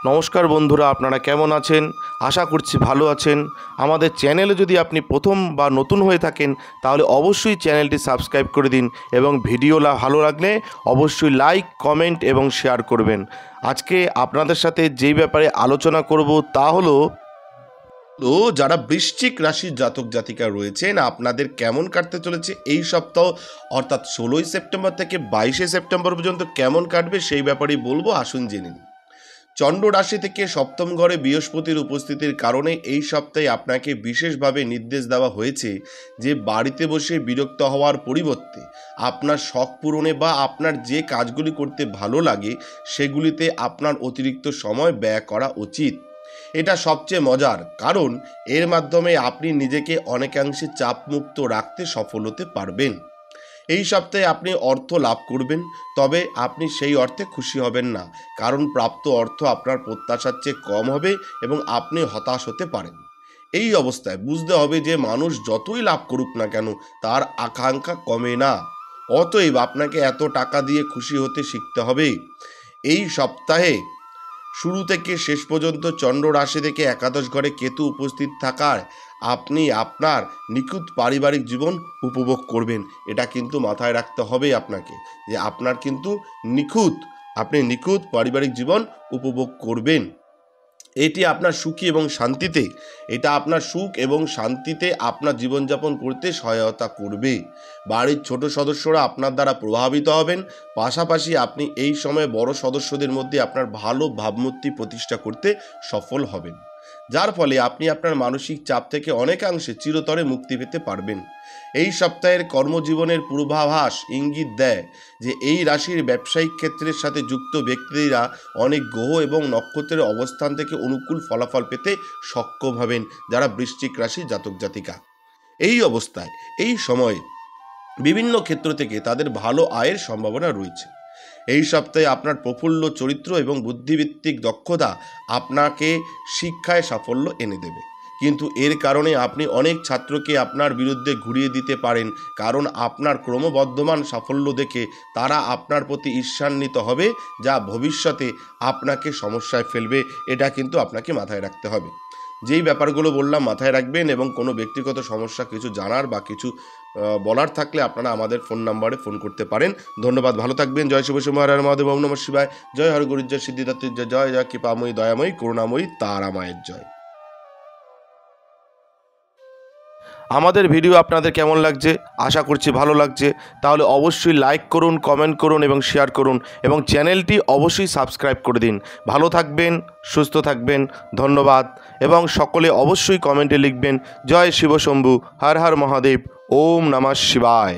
নমস্কার বন্ধুরা, আপনারা কেমন আছেন? আশা করছি ভালো আছেন। আমাদের চ্যানেলে যদি আপনি প্রথম বা নতুন হয়ে থাকেন তাহলে অবশ্যই চ্যানেলটি সাবস্ক্রাইব করে দিন এবং ভিডিও ভালো লাগলে অবশ্যই লাইক, কমেন্ট এবং শেয়ার করবেন। আজকে আপনাদের সাথে যেই ব্যাপারে আলোচনা করব তা হলো যারা বৃশ্চিক রাশির জাতক জাতিকা রয়েছেন আপনাদের কেমন কাটতে চলেছে এই সপ্তাহ, অর্থাৎ 16ই সেপ্টেম্বর থেকে 22শে সেপ্টেম্বর পর্যন্ত কেমন কাটবে সেই ব্যাপারেই বলবো। আসুন জেনে নিন। চন্দ্র রাশি থেকে সপ্তম ঘরে বৃহস্পতির উপস্থিতির কারণে এই সপ্তাহে আপনাকে বিশেষভাবে নির্দেশ দেওয়া হয়েছে যে বাড়িতে বসে বিরক্ত হওয়ার পরিবর্তে আপনার শখ পূরণে বা আপনার যে কাজগুলি করতে ভালো লাগে সেগুলিতে আপনার অতিরিক্ত সময় ব্যয় করা উচিত। এটা সবচেয়ে মজার, কারণ এর মাধ্যমে আপনি নিজেকে অনেকাংশে চাপমুক্ত রাখতে সফল হতে পারবেন। এই সপ্তাহে আপনি অর্থ লাভ করবেন, তবে আপনি সেই অর্থে খুশি হবেন না, কারণ প্রাপ্ত অর্থ আপনার প্রত্যাশার চেয়ে কম হবে এবং আপনি হতাশ হতে পারেন। এই অবস্থায় বুঝতে হবে যে মানুষ যতই লাভ করুক না কেন তার আকাঙ্ক্ষা কমে না, অতএব আপনাকে এত টাকা দিয়ে খুশি হতে শিখতে হবে। এই সপ্তাহে শুরু থেকে শেষ পর্যন্ত চন্দ্র রাশি থেকে একাদশ ঘরে কেতু উপস্থিত থাকার আপনি আপনার নিখুঁত পারিবারিক জীবন উপভোগ করবেন। এটা কিন্তু মাথায় রাখতে হবে আপনাকে যে আপনার কিন্তু নিখুঁত পারিবারিক জীবন উপভোগ করবেন। এটি আপনার সুখী এবং শান্তিতে আপনার সুখ এবং শান্তিতে আপনার জীবনযাপন করতে সহায়তা করবে। বাড়ির ছোট সদস্যরা আপনার দ্বারা প্রভাবিত হবেন, পাশাপাশি আপনি এই সময় বড় সদস্যদের মধ্যে আপনার ভালো ভাবমূর্তি প্রতিষ্ঠা করতে সফল হবেন, যার ফলে আপনি আপনার মানসিক চাপ থেকে অনেকাংশে চিরতরে মুক্তি পেতে পারবেন। এই সপ্তাহের কর্মজীবনের পূর্বাভাস ইঙ্গিত দেয় যে এই রাশির ব্যবসায়িক ক্ষেত্রের সাথে যুক্ত ব্যক্তিরা অনেক গ্রহ এবং নক্ষত্রের অবস্থান থেকে অনুকূল ফলাফল পেতে সক্ষম হবেন, যারা বৃশ্চিক রাশির জাতক জাতিকা। এই অবস্থায় এই সময়ে বিভিন্ন ক্ষেত্র থেকে তাদের ভালো আয়ের সম্ভাবনা রয়েছে। এই সপ্তাহে আপনার প্রফুল্ল চরিত্র এবং বুদ্ধিভিত্তিক দক্ষতা আপনাকে শিক্ষায় সাফল্য এনে দেবে, কিন্তু এর কারণে আপনি অনেক ছাত্রকে আপনার বিরুদ্ধে ঘুরিয়ে দিতে পারেন, কারণ আপনার ক্রমবর্ধমান সাফল্য দেখে তারা আপনার প্রতি ঈর্ষান্বিত হবে, যা ভবিষ্যতে আপনাকে সমস্যায় ফেলবে। এটা কিন্তু আপনাকে মাথায় রাখতে হবে। যেই ব্যাপারগুলো বললাম মাথায় রাখবেন, এবং কোনো ব্যক্তিগত সমস্যা কিছু জানার বা কিছু বলার থাকলে আপনারা আমাদের ফোন নাম্বারে ফোন করতে পারেন। ধন্যবাদ, ভালো থাকবেন। জয় শিব শম্ভু, হর হর মহাদেব, ওম নমঃ শিবায়। জয় হর গুরুর জয়, সিদ্ধিদাত্রীর জয়, জয় জয় কৃপাময়ী দয়াময়ী করুণাময়ী তারা মায়ের জয়। আমাদের ভিডিও আপনাদের কেমন লাগছে? আশা করছি ভালো লাগছে। তাহলে অবশ্যই লাইক করুন, কমেন্ট করুন এবং শেয়ার করুন, এবং চ্যানেলটি অবশ্যই সাবস্ক্রাইব করে দিন। ভালো থাকবেন, সুস্থ থাকবেন, ধন্যবাদ। এবং সকলে অবশ্যই কমেন্টে লিখবেন জয় শিব শম্ভু, হর হর মহাদেব, ওম নমঃ শিবায়।